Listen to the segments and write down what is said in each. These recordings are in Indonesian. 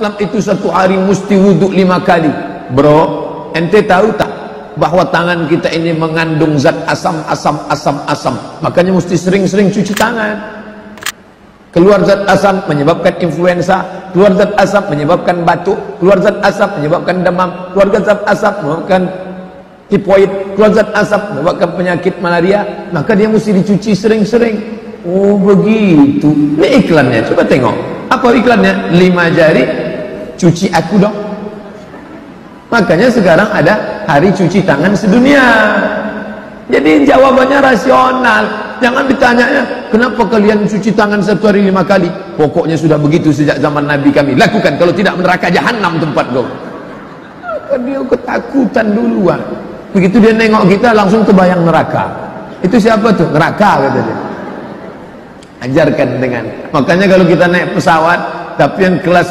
Islam itu satu hari mesti wudhu 5 kali. Bro, ente tahu tak bahwa tangan kita ini mengandung zat asam. Makanya mesti sering-sering cuci tangan. Keluar zat asam menyebabkan influenza, keluar zat asam menyebabkan batuk, keluar zat asam menyebabkan demam, keluar zat asam menyebabkan tipoid, keluar zat asam menyebabkan penyakit malaria. Maka dia mesti dicuci sering-sering. Oh begitu. Ini iklannya, coba tengok. Apa iklannya? 5 jari cuci aku dong. Makanya sekarang ada hari cuci tangan sedunia. Jadi jawabannya rasional. Jangan ditanyanya, kenapa kalian cuci tangan satu hari 5 kali? Pokoknya sudah begitu sejak zaman Nabi kami. Lakukan, kalau tidak neraka jahanam tempat kau. Maka dia ketakutan duluan. Begitu dia nengok kita langsung kebayang neraka. Itu siapa tuh? Neraka katanya. Ajarkan dengan. Makanya kalau kita naik pesawat, tapi yang kelas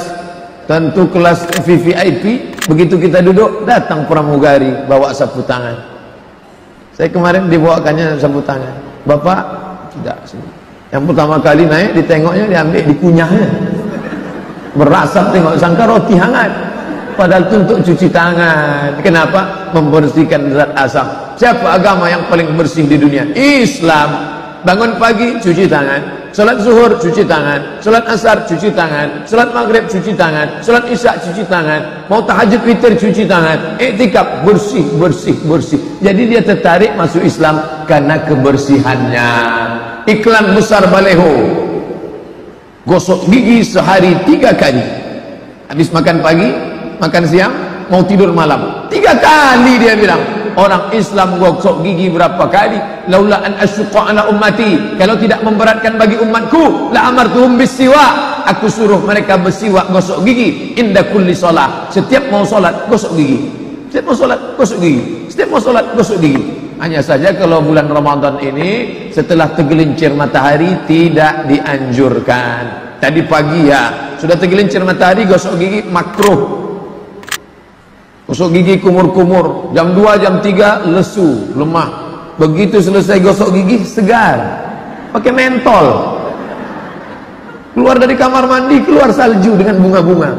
tentu kelas VVIP, begitu kita duduk datang pramugari bawa sapu tangan. Saya kemarin dibawakannya sapu tangan. Bapak tidak sini. Yang pertama kali naik ditengoknya, diambil, dikunyahnya. Berasap, tengok sangka roti hangat. Padahal itu untuk cuci tangan. Kenapa? Membersihkan zat asam. Siapa agama yang paling bersih di dunia? Islam. Bangun pagi cuci tangan, salat zuhur cuci tangan, salat asar cuci tangan, salat maghrib cuci tangan, salat isya cuci tangan, mau tahajud witir cuci tangan, iktikaf bersih. Jadi dia tertarik masuk Islam karena kebersihannya. Iklan besar baleho, gosok gigi sehari 3 kali. Habis makan pagi, makan siang, mau tidur malam, 3 kali dia bilang. Orang Islam gosok gigi berapa kali? Laula an asyqa ala ummati, kalau tidak memberatkan bagi umatku, la amartuhum bisiwak, aku suruh mereka bersiwak, gosok gigi inda kulli shalah. Setiap mau salat gosok gigi. Setiap mau salat gosok gigi. Setiap mau salat gosok gigi. Hanya saja kalau bulan Ramadan ini setelah tergelincir matahari tidak dianjurkan. Tadi pagi ya, sudah tergelincir matahari gosok gigi makruh. Gosok gigi kumur-kumur, jam 2, jam 3 lesu, lemah. Begitu selesai gosok gigi segar, pakai mentol. Keluar dari kamar mandi, keluar salju dengan bunga-bunga.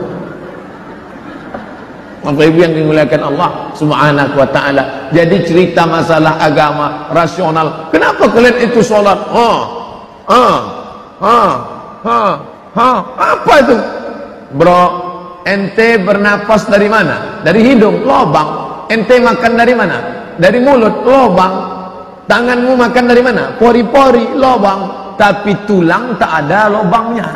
Bapak Ibu yang dimuliakan Allah Subhanahu wa ta'ala. Jadi cerita masalah agama rasional. Kenapa kalian itu sholat? Apa itu? Bro, ente bernapas dari mana? Dari hidung, lobang. Ente makan dari mana? Dari mulut, lobang. Tanganmu makan dari mana? Pori-pori, lobang. Tapi tulang tak ada lobangnya.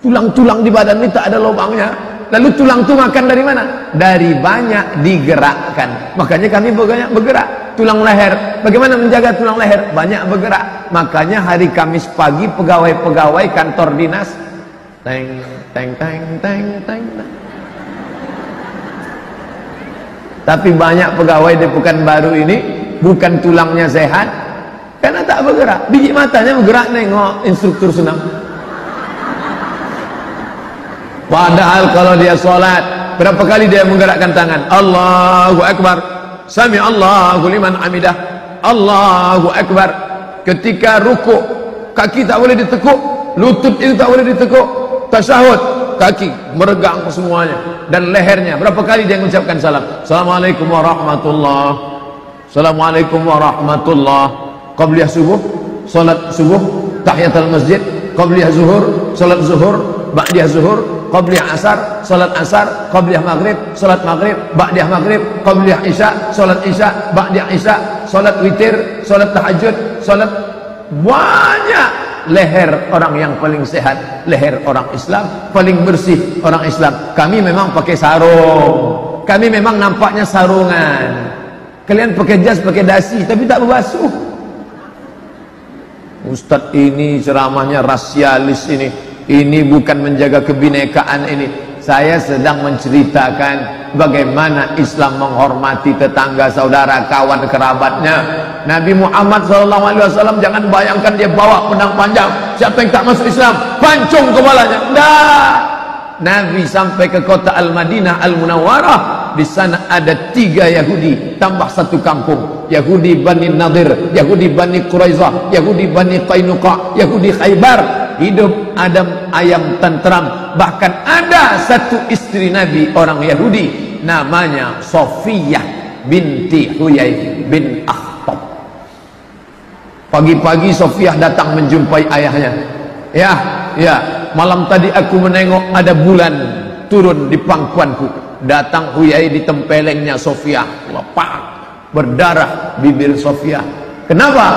Tulang-tulang di badan ini tak ada lobangnya. Lalu tulang itu makan dari mana? Dari banyak digerakkan. Makanya kami banyak bergerak. Tulang leher, bagaimana menjaga tulang leher? Banyak bergerak. Makanya hari Kamis pagi pegawai-pegawai kantor dinas teng teng teng teng teng. Tapi banyak pegawai di Pekanbaru ini bukan tulangnya sehat karena tak bergerak. Biji matanya bergerak nengok instruktur senam. Padahal kalau dia sholat, berapa kali dia menggerakkan tangan? Allahu Akbar, Sami Allahu liman hamidah, Allahu Akbar. Ketika rukuk, kaki tak boleh ditekuk, lutut itu tak boleh ditekuk. Tasyahud, kaki meregang semuanya dan lehernya. Berapa kali dia mengucapkan salam? Assalamualaikum warahmatullah, Assalamualaikum warahmatullah. Qabliyah subuh, salat subuh, tahiyatul masjid. Qabliyah zuhur, salat zuhur. Ba'diyah zuhur, qabliyah asar, salat asar. Qabliyah maghrib, salat maghrib. Ba'diyah maghrib, qabliyah isya, salat isya. Ba'diyah isya, salat witir, salat tahajud, salat. Banyak. Leher orang yang paling sehat, leher orang Islam paling bersih, orang Islam. Kami memang pakai sarung, kami memang nampaknya sarungan. Kalian pakai jas, pakai dasi, tapi tak berbasuh. Ustadz ini ceramahnya rasialis ini bukan menjaga kebinekaan ini. Saya sedang menceritakan bagaimana Islam menghormati tetangga, saudara, kawan, kerabatnya. Nabi Muhammad SAW jangan bayangkan dia bawa pedang panjang. Siapa yang tak masuk Islam, pancung kepalanya. Nah, Nabi sampai ke kota Al-Madinah Al-Munawwarah. Di sana ada 3 Yahudi tambah 1 kampung. Yahudi Bani Nadir, Yahudi Bani Quraizah, Yahudi Bani Qainuqa, Yahudi Khaybar. hidup adem ayam tentram. Bahkan ada satu istri Nabi orang Yahudi namanya Sofiyah binti Huyai bin Akhtab. Pagi-pagi Sofiyah datang menjumpai ayahnya. Ya, malam tadi aku menengok ada bulan turun di pangkuanku. Datang Huyai ditempelengnya Sofiyah, lepak, berdarah bibir Sofiyah. Kenapa?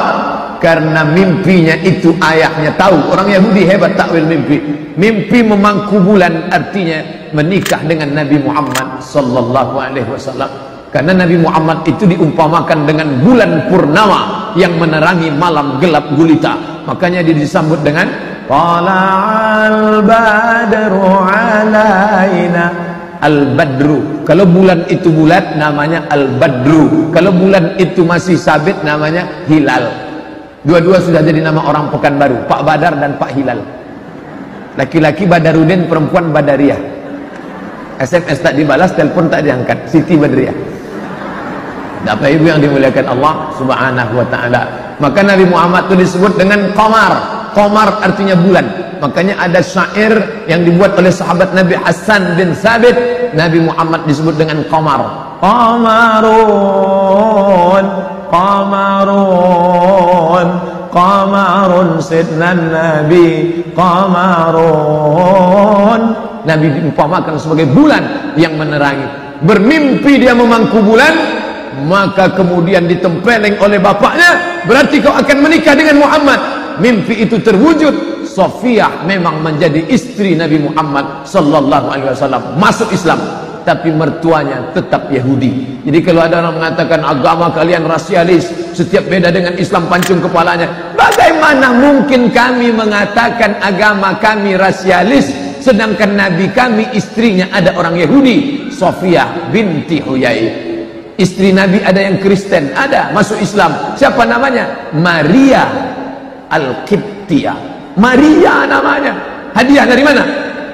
Karena mimpinya itu ayahnya tahu. Orang Yahudi hebat takwil mimpi. Mimpi memangku bulan artinya menikah dengan Nabi Muhammad sallallahu alaihi wasallam. Karena Nabi Muhammad itu diumpamakan dengan bulan purnama yang menerangi malam gelap gulita. Makanya dia disambut dengan tala'al badru alaina. Al-Badru. Kalau bulan itu bulat namanya Al-Badru. Kalau bulan itu masih sabit namanya Hilal. Dua-dua sudah jadi nama orang Pekanbaru, Pak Badar dan Pak Hilal. Laki-laki Badarudin, perempuan Badariah. SMS tak dibalas, telepon tak diangkat. Siti Badriah. Bapak Ibu yang dimuliakan Allah Subhanahu wa taala. Maka Nabi Muhammad itu disebut dengan Qamar. Qamar artinya bulan. Makanya ada syair yang dibuat oleh sahabat Nabi Hasan bin Sabit. Nabi Muhammad disebut dengan Qamar. Qamarun, Qamarun, Qamarun sidna Nabi, Qamarun. Nabi diumpamakan sebagai bulan yang menerangi. Bermimpi dia memangku bulan, maka kemudian ditempeleng oleh bapaknya, berarti kau akan menikah dengan Muhammad. Mimpi itu terwujud. Sofiyah memang menjadi istri Nabi Muhammad sallallahu alaihi wasallam, masuk Islam, tapi mertuanya tetap Yahudi. Jadi kalau ada orang mengatakan agama kalian rasialis, setiap beda dengan Islam pancung kepalanya, bagaimana mungkin kami mengatakan agama kami rasialis sedangkan Nabi kami istrinya ada orang Yahudi? Sofiyah binti Huyai, istri Nabi ada yang Kristen, ada masuk Islam. Siapa namanya? Maria Al-Qibtiyah. Maria namanya. Hadiah dari mana?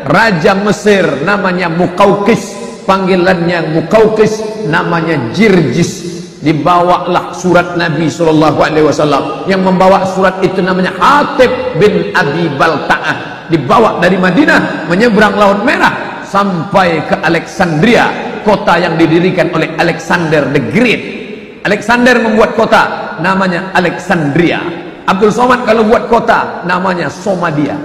Raja Mesir namanya Muqawqis, panggilannya Muqawqis, namanya Jirjis. Dibawalah surat Nabi sallallahu alaihi wasallam. Yang membawa surat itu namanya Hatib bin Abi Balta'ah. Dibawa dari Madinah menyeberang Laut Merah sampai ke Alexandria, kota yang didirikan oleh Alexander the Great. Alexander membuat kota namanya Alexandria. Abdul Somad kalau buat kota namanya Somadia.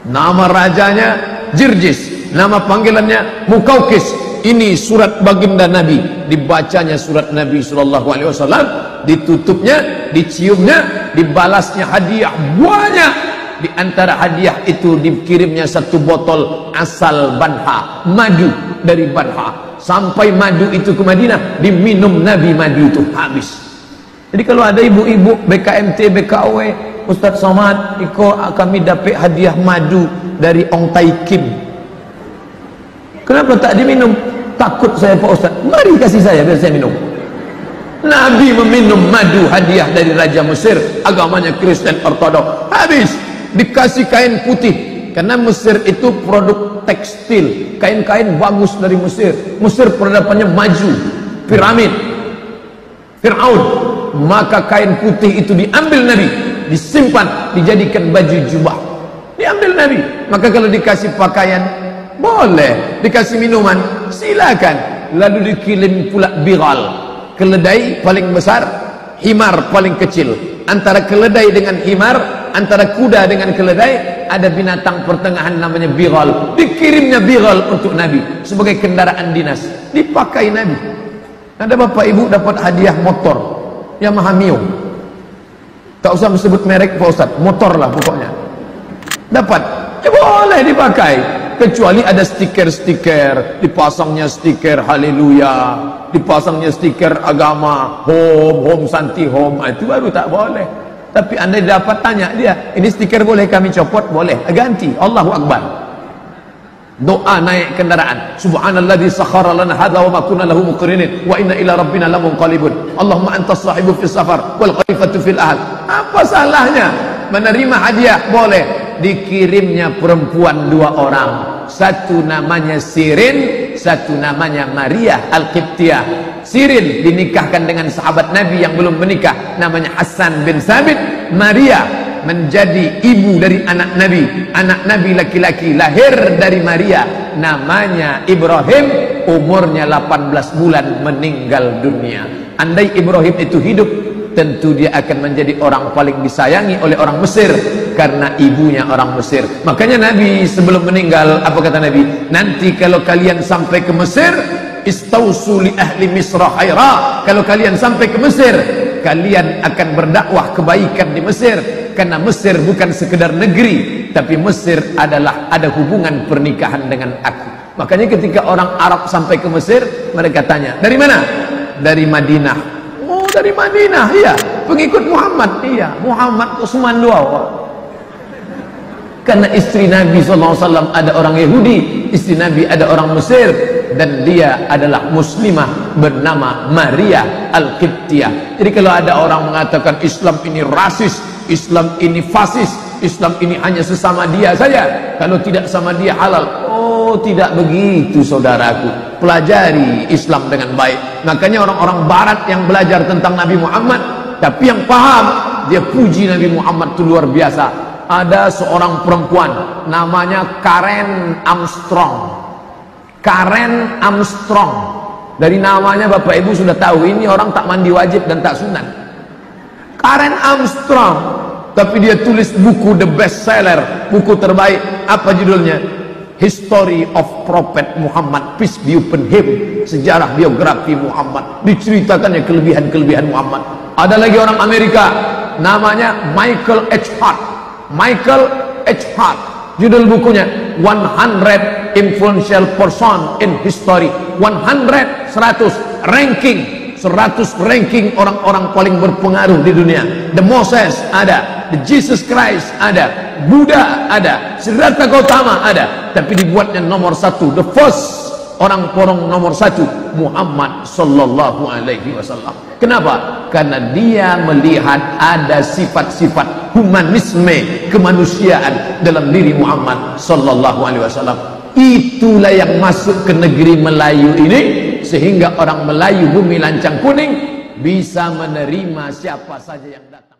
Nama rajanya Jirjis, nama panggilannya Muqawqis. Ini surat baginda Nabi. Dibacanya surat Nabi sallallahu alaihi wasallam, ditutupnya, diciumnya, dibalasnya hadiah banyak. Di antara hadiah itu dikirimnya satu botol asal Banha, madu dari Banha. Sampai madu itu ke Madinah, diminum Nabi madu itu habis. Jadi kalau ada ibu-ibu BKMT, BKW, Ustadz Somad, kami dapat hadiah madu dari Ong Tai Kim. Kenapa tak diminum? Takut saya Pak Ustadz. Mari kasih saya biar saya minum. Nabi meminum madu hadiah dari Raja Mesir, agamanya Kristen Ortodok. Habis dikasih kain putih. Karena Mesir itu produk tekstil, kain-kain bagus dari Mesir. Mesir peradabannya maju, piramid, Fir'aun. Maka kain putih itu diambil Nabi, disimpan, dijadikan baju jubah. Diambil Nabi. Maka kalau dikasih pakaian boleh, dikasih minuman silakan. Lalu dikirim pula bighal, keledai paling besar, himar paling kecil. Antara keledai dengan himar, antara kuda dengan keledai, ada binatang pertengahan namanya bighal. Dikirimnya bighal untuk Nabi sebagai kendaraan dinas, dipakai Nabi. Ada bapak ibu dapat hadiah motor Yamaha Mio, tak usah sebut merek Pak Ustaz, motor lah pokoknya dapat, ya boleh dipakai, kecuali ada stiker-stiker, dipasangnya stiker haleluya, dipasangnya stiker agama, home santi home, itu baru tak boleh. Tapi anda dapat tanya dia, ini stiker boleh kami copot? Boleh, ganti, Allahu Akbar. Doa naik kendaraan, subhanalladzi sakhara lana hadza wa ma kunna lahu muqrinin wa inna ila rabbina lamunqalibun. Allahumma antas sahibu fis safar wal khalifatu fil ahl. Apa salahnya menerima hadiah? Boleh. Dikirimnya perempuan 2 orang, satu namanya Sirin, satu namanya Maria Al-Qibtiyah. Sirin dinikahkan dengan sahabat Nabi yang belum menikah, namanya Hasan bin Sabit. Maria menjadi ibu dari anak Nabi laki-laki lahir dari Maria, namanya Ibrahim, umurnya 18 bulan meninggal dunia. Andai Ibrahim itu hidup, tentu dia akan menjadi orang paling disayangi oleh orang Mesir karena ibunya orang Mesir. Makanya Nabi sebelum meninggal, apa kata Nabi? Nanti kalau kalian sampai ke Mesir, istausu li ahli Misra khaira. Kalau kalian sampai ke Mesir, kalian akan berdakwah kebaikan di Mesir, karena Mesir bukan sekedar negeri, tapi Mesir adalah ada hubungan pernikahan dengan aku. Makanya ketika orang Arab sampai ke Mesir, mereka tanya, dari mana? Dari Madinah. Oh, dari Madinah, iya. Pengikut Muhammad, iya. Muhammad Utsman doa. Karena istri Nabi SAW ada orang Yahudi, istri Nabi ada orang Mesir, dan dia adalah muslimah bernama Maria Al-Qibtiyah. Jadi kalau ada orang mengatakan Islam ini rasis, Islam ini fasis, Islam ini hanya sesama dia saja, kalau tidak sama dia halal. Oh, tidak begitu saudaraku. Pelajari Islam dengan baik. Makanya orang-orang barat yang belajar tentang Nabi Muhammad, tapi yang paham, dia puji Nabi Muhammad itu luar biasa. Ada seorang perempuan namanya Karen Armstrong. Karen Armstrong. Dari namanya Bapak Ibu sudah tahu, ini orang tak mandi wajib dan tak sunat. Karen Armstrong. Tapi dia tulis buku the best seller, buku terbaik. Apa judulnya? History of Prophet Muhammad, peace be upon him. Sejarah biografi Muhammad, diceritakannya kelebihan-kelebihan Muhammad. Ada lagi orang Amerika namanya Michael H. Hart. Michael H. Hart, judul bukunya 100 Influential Person in History. 100 ranking, 100 ranking orang-orang paling berpengaruh di dunia. The Moses ada, the Jesus Christ ada, Buddha ada, Siddhartha Gautama ada, tapi dibuatnya nomor 1, the first, orang porong nomor 1, Muhammad sallallahu alaihi wasallam. Kenapa? Karena dia melihat ada sifat-sifat humanisme, kemanusiaan dalam diri Muhammad sallallahu alaihi wasallam. Itulah yang masuk ke negeri Melayu ini, sehingga orang Melayu bumi lancang kuning bisa menerima siapa saja yang datang.